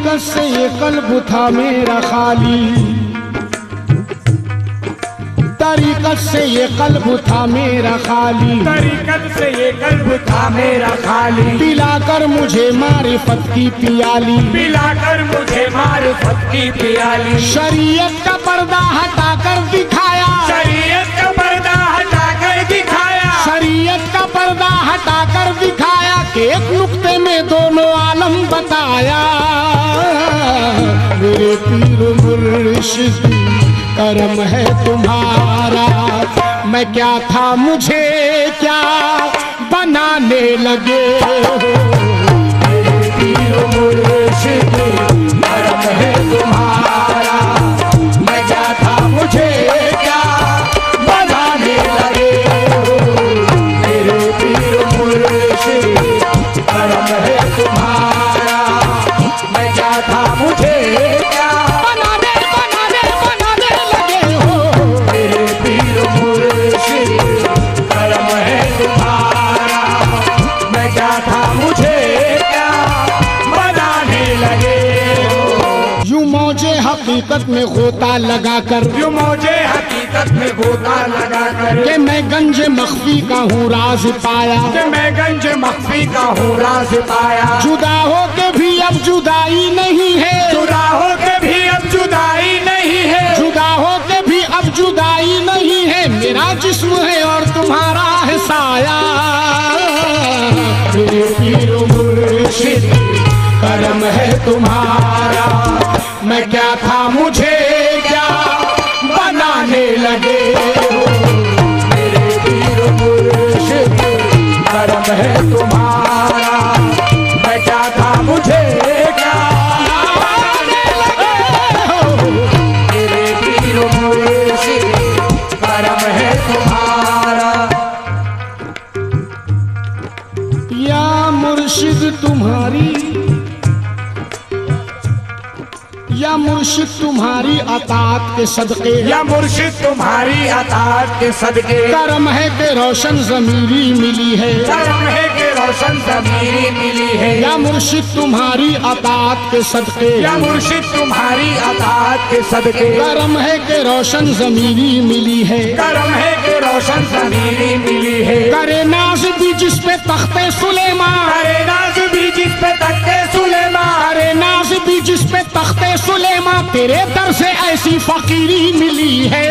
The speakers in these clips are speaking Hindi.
तरीक़त से ये कल्ब था मेरा खाली, तरीक़त से ये कल्ब था मेरा खाली, तरीक़त से ये कल्ब था मेरा खाली। पिलाकर मुझे मारिफत की पियाली, पिलाकर मुझे मारिफत की पियाली। शरीयत का पर्दा हटाकर दिखाया, शरीयत का पर्दा हटाकर दिखाया, शरीयत का पर्दा हटाकर दिखाया कि एक नुक्ते में दोनों आलम बताया। मेरे पीर मुर्शिद करम है तुम्हारा, मैं क्या था मुझे क्या बनाने लगे हो। मेरे पीर मुर्शिद करम है तुम्हारा, मैं क्या था मुझे क्या बनाने लगे हो। मेरे पीर मुर्शिद करम है तुम्हारा, मैं क्या था मुझे क्या बनाने लगे हो। मेरे पीर मुर्शिद करम है तुम्हारा, मैं क्या था मुझे क्या बनाने लगे हो। यूं मौजे हकीकत में गोता लगाकर, यूं मुझे हकीकत में गोता लगा कर कि मैं गंज मख्फी का हूँ राज पाया। कि मैं गंज मख्फी का हूँ राज पाया। जुदा हो के भी अब जुदाई नहीं है, जुदा हो के भी अब जुदाई नहीं है, जुदा हो के भी अब जुदाई नहीं है। मेरा जिस्म है और तुम्हारा है साया। मेरे पीर मुर्शिद करम है तुम्हारा, मैं क्या था मुझे क्या बनाने लगे हो। मेरे पीर मुर्शिद करम है तुम्हारा, मैं क्या था मुझे क्या बनाने लगे हो। मेरे पीर मुर्शिद करम है तुम्हारा। या मुर्शिद तुम्हारी, या मुर्शिद तुम्हारी अतात के सदके, या मुर्शिद तुम्हारी अताअत के सदके करम है कि रोशन ज़मीरी मिली है। करम है कि रोशन ज़मीरी मिली है। या मुर्शिद तुम्हारी अतात के सदके, या मुर्शिद तुम्हारी अताअत के सदके करम है कि रोशन ज़मीरी मिली है। करम है कि रोशन ज़मीरी मिली है। करे नाज भी जिस पे तख्ते सुलेमान, करे नाज भी जिस पे तख्ते सुलेमान, करे नाज भी जिस पे तख्ते सुलेमान, तेरे दर से ऐसी फकीरी मिली है।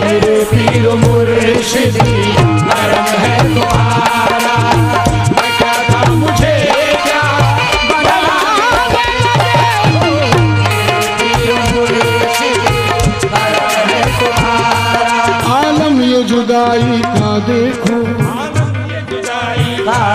मेरे पीर मुर्शिद करम है तुम्हारा, मैं क्या था मुझे क्या बनाने लगे हो। मेरे पीर मुर्शिद करम है तुम्हारा। आलम ये जुदाई का देखो,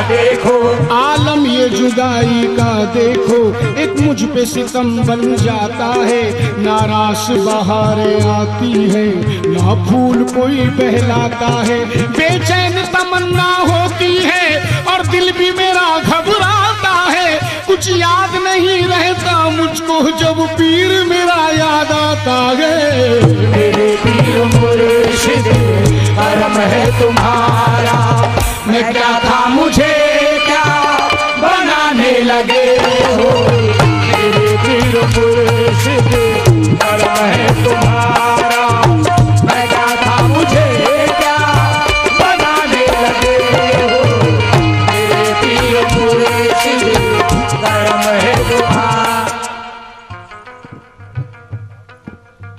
देखो आलम ये जुदाई का देखो, एक मुझ पे सितम बन जाता है। नारास बहारें आती है, ना फूल कोई बहलाता है। बेचैन तमन्ना होती है और दिल भी मेरा घबराता है। कुछ याद नहीं रहता मुझको जब पीर मेरा याद आता है। मेरे पीर मुर्शिद करम है तुम्हारा, मैं क्या था मुझे क्या बनाने लगे हो। मेरे पीर मुर्शिद करम है तुम्हारा, मैं क्या था मुझे क्या बनाने लगे हो। मेरे पीर मुर्शिद करम है तुम्हारा।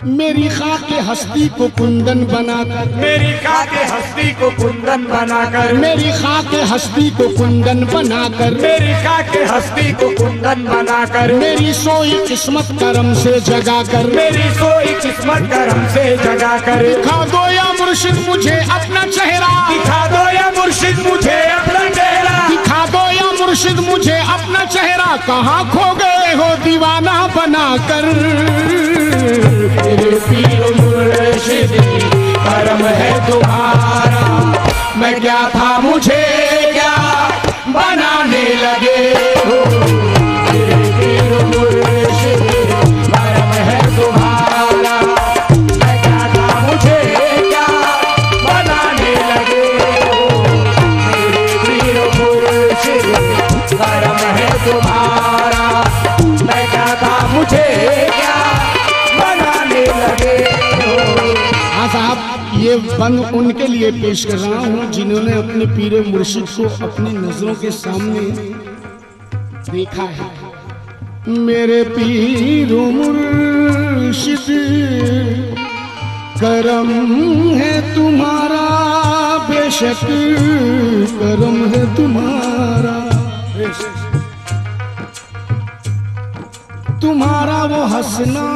मेरी खाके हस्ती को कुंदन बनाकर, मेरी खाके हस्ती को कुंदन बनाकर, मेरी खाके हस्ती को कुंदन बनाकर, मेरी खाके हस्ती को कुंदन बनाकर, मेरी सोई किस्मत करम से जगा कर, मेरी सोई किस्मत करम से जगा कर। दिखा दो या मुर्शिद मुझे अपना चेहरा, दिखा दो या मुर्शिद मुझे अपना चेहरा, दिखा दो या मुर्शिद मुझे अपना चेहरा। कहाँ खो गए हो दीवाना बनाकर। मेरे पीर मुर्शिद करम है तुम्हारा, मैं क्या था मुझे क्या बनाने लगे हो। मेरे पीर मुर्शिद करम है तुम्हारा, मैं क्या था मुझे क्या बनाने लगे हो। मेरे पीर मुर्शिद करम है तुम्हारा, ये बंद उनके लिए पेश कर रहा हूँ जिन्होंने अपने पीर मुर्शिद को अपनी नजरों के सामने देखा है। मेरे पीर मुर्शिद करम है तुम्हारा, बेशक करम है तुम्हारा, तुम्हारा वो हंसना,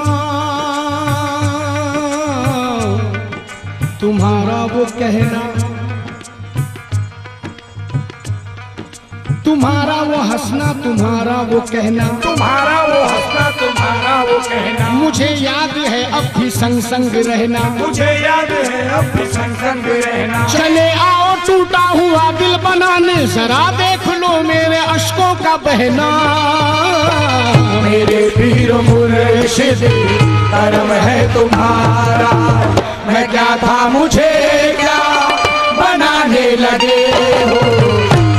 तुम्हारा वो कहना, तुम्हारा वो हंसना, तुम्हारा वो कहना, तुम्हारा वो हंसना, तुम्हारा वो कहना, मुझे याद है अब भी संग संग रहना, मुझे याद है अब भी संग संग रहना। चले आओ टूटा हुआ दिल बनाने, जरा देख लो मेरे अश्कों का बहना। मेरे पीर मुर्शिद करम है तुम्हारा, मैं क्या था मुझे क्या बनाने लगे हो।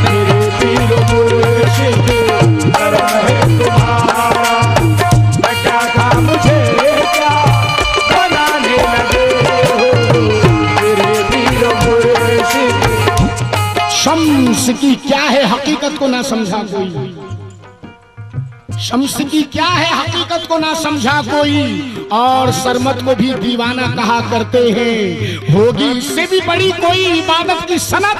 मेरे पीर मुर्शिद करम है तुम्हारा, मैं क्या था मुझे क्या बनाने लगे हो। मेरे पीर मुर्शिद। शम्स की क्या है हकीकत को ना समझा कोई, शम्स की क्या है हकीकत को ना समझा कोई, और सरमत को भी दीवाना कहा करते हैं। होगी इससे भी बड़ी कोई इबादत की सनत,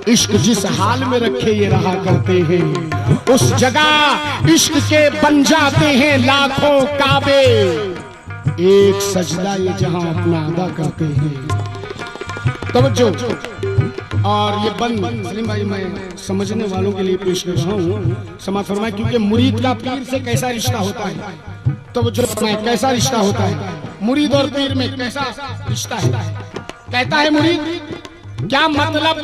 इश्क जिस हाल में रखे ये रहा करते हैं, उस जगह इश्क के बन जाते हैं लाखों काबे। एक सजदा ये जहां अपना अदा करते हैं। तवज्जो। और ये बंद सलीम भाई मैं समझने वालों के लिए पेश कर रहा हूँ, समाज फरमाए, क्योंकि मुरीद का पीर से कैसा रिश्ता होता है, तो जो कैसा रिश्ता होता है मुरीद और पीर में, कैसा रिश्ता है। कहता है मुरीद क्या मतलब,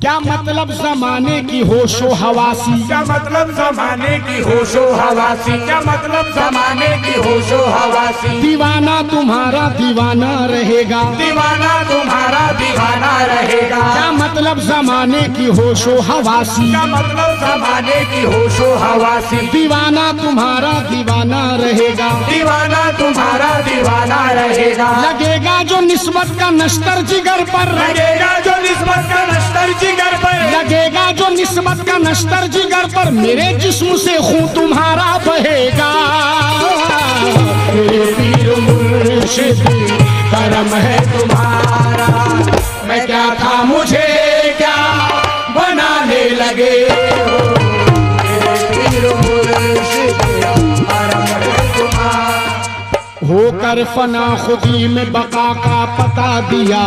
क्या मतलब जमाने की होशो हवासी, क्या मतलब जमाने की होशो हवासी, क्या मतलब जमाने की होशो हवासी। दीवाना तुम्हारा दीवाना रहेगा, दीवाना तुम्हारा दीवाना रहेगा। क्या मतलब जमाने की होशो हवासी, क्या मतलब जमाने की होशो हवासी। दीवाना तुम्हारा दीवाना रहेगा, दीवाना तुम्हारा दीवाना रहेगा। लगेगा जो निस्बत का नश्तर जिगर पर, लगेगा जो निस्बत का नश्तर जिगर पर, लगेगा जो निस्बत का नश्तर जिगर पर, मेरे जिस्म से खून तुम्हारा बहेगा। मेरे पीर मुर्शिद करम है तुम्हारा, मैं क्या था मुझे क्या बनाने लगे हो। मेरे पीर मुर्शिद करम है तुम्हारा। होकर फना खुदी में बका का पता दिया,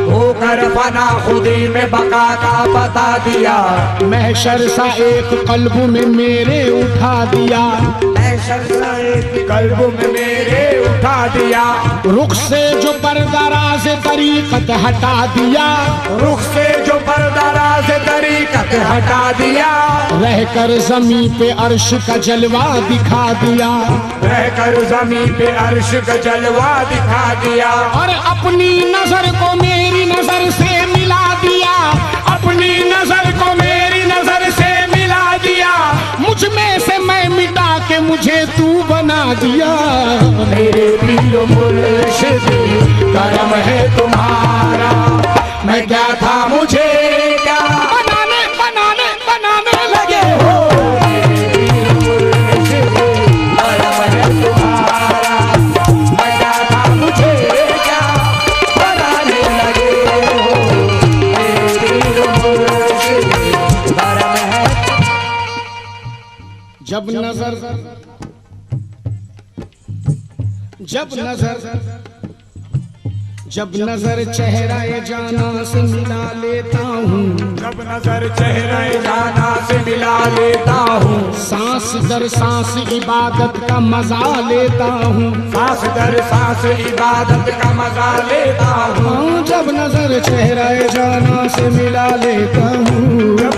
होकर फना खुदी में बका का बता दिया। महशर सा एक कल्ब में मेरे उठा दिया, कल्ब में मेरे उठा दिया। रुख से जो पर्दाराज तरीकत हटा दिया, रुख से जो पर्दाराज तरीकत हटा दिया। रहकर जमीन पे अर्श का जलवा दिखा दिया, रहकर जमीन पे अर्श का जलवा दिखा दिया। और अपनी नजर को मेरी नजर से मिला दिया, अपनी नजर को मेरी नजर से मिला दिया। मुझ में से मैं मिटा के मुझे तू बना दिया। मेरे पीर मुर्शिद करम है तुम्हारा, मैं क्या था मुझे क्या बनाने बनाने बनाने लगे हो। मेरे पीर मुर्शिद करम है तुम्हारा, मैं क्या था मुझे क्या बनाने लगे हो। मेरे पीर मुर्शिद करम है। जब नजर जब नजर चेहरा जाना से मिला लेता हूँ, जब नजर चेहरे जाना से मिला लेता हूँ। सांस दर सांस इबादत का मजा लेता हूँ, सांस दर सांस इबादत का मजा लेता हूँ। हाँ, जब नजर चेहरा जाना से मिला लेता हूँ, जब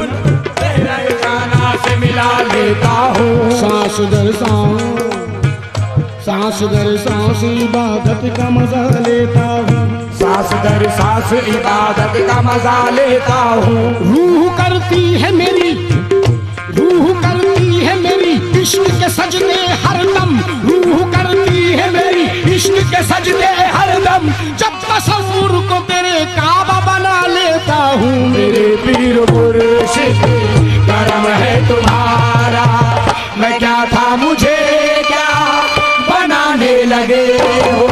चेहरे जाना से मिला लेता हूँ। सांस दर सांस इबादत का मजा लेता हूँ, सांस दर सांस इबादत का मजा लेता हूँ। रूह करती है मेरी इश्क के सजदे हर दम, रूह करती है मेरी इश्क के सजदे हरदम, जब तसव्वुर को तेरे काबा बना लेता हूँ। मेरे पीर मुर्शिद करम है तुम्हारा, मैं क्या था मुझे क्या बनाने लगे हो।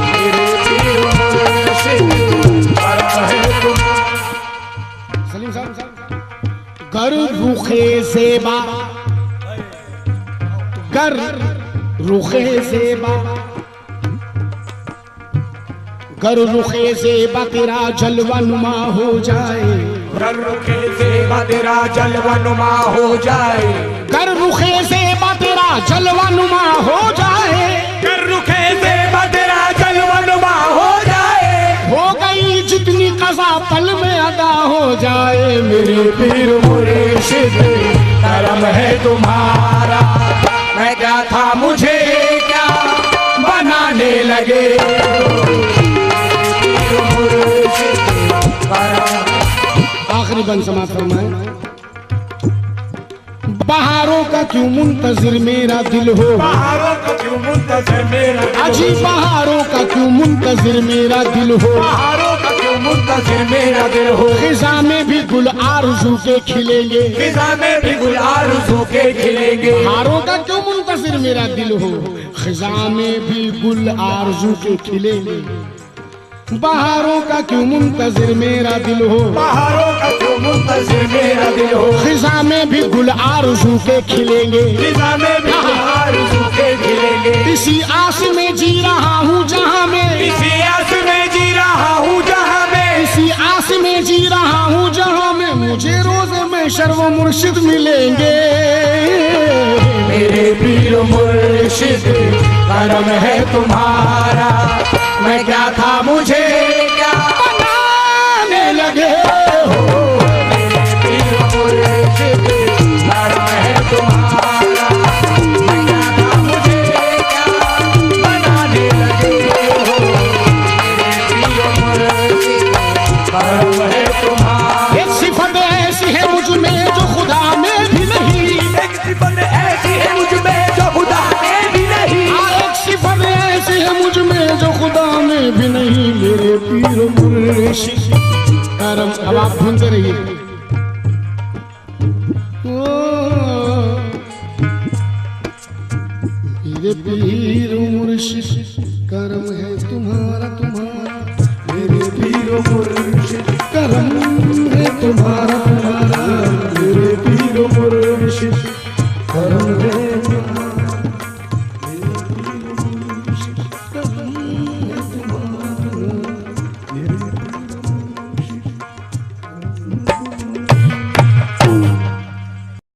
मेरे पीर मुर्शिद करम है तुम्हारा। सलीम साहब गर रुखे ज़ेबा, गर रुखे ज़ेबा, गर रुखे ज़ेबा तेरा जलवा नुमा हो जाए, गर रुखे ज़ेबा तेरा जलवा नुमा हो जाए, गर रुखे ज़ेबा तेरा जलवा नुमा हो जाए, गर रुखे ज़ेबा तेरा जलवा नुमा हो जाए। हो गई जितनी कज़ा पल में अदा हो जाए। मेरे पीर मुर्शिद करम है तुम्हारा, मैं क्या था मुझे क्या बनाने लगे। आखिरी बंद समाप्त फरमाए। बहारों का क्यों मुंतजिर मेरा दिल हो, बहारों का क्यों मुंतजिर मेरा दिल हो, अजी बहारों का क्यों मुंतजिर मेरा दिल हो, बहारों का क्यों मुंतजिर मेरा दिल हो। खिज़ा में भी गुल आरज़ू के खिलेंगे, खिज़ा में भी गुल आरज़ू के खिलेंगे। बहारों का क्यों मुंतजिर मेरा दिल हो, खिज़ा में भी गुल आरज़ू के खिलेंगे। बहारों का क्यों मुंतजिर मेरा दिल हो, बहारों का क्यों मुंतजिर मेरा दिल हो, खिज़ा में भी गुल आरज़ू के खिलेंगे, खिज़ा में भी गुल आरज़ू के खिलेंगे। इसी आस में जी रहा हूँ जहाँ में, इसी आस में जी रहा हूँ जहाँ में, इसी आस में जी रहा हूँ जहाँ में मुझे रोज़ में शर्व मुर्शिद मिलेंगे। मेरे पीर मुर्शिद करम है तुम्हारा, मैं क्या था मुझे क्या बनाने लगे हो। मेरे पीर मुर्शिद करम है तुम्हारा, मैं क्या था मुझे क्या बनाने लगे हो। मेरे पीर मुर्शिद करम है तुम्हारा। एक सिफत ऐसी है मुझ में जो खुदा में भी नहीं, एक सिफत ऐसी है मुझ में जो खुदा में भी नहीं, एक सिफत ऐसी है मुझ में जो खुदा में भी नहीं। मेरे पीर मुर्शिद करम, अब आप ढूंढते रहिए। मेरे पीर मुर्शिद करम है तुम्हारा, तुम्हारा मेरे पीर मुर्शिद करम है तुम्हारा, तुम्हारा मेरे पीर मुर्शिद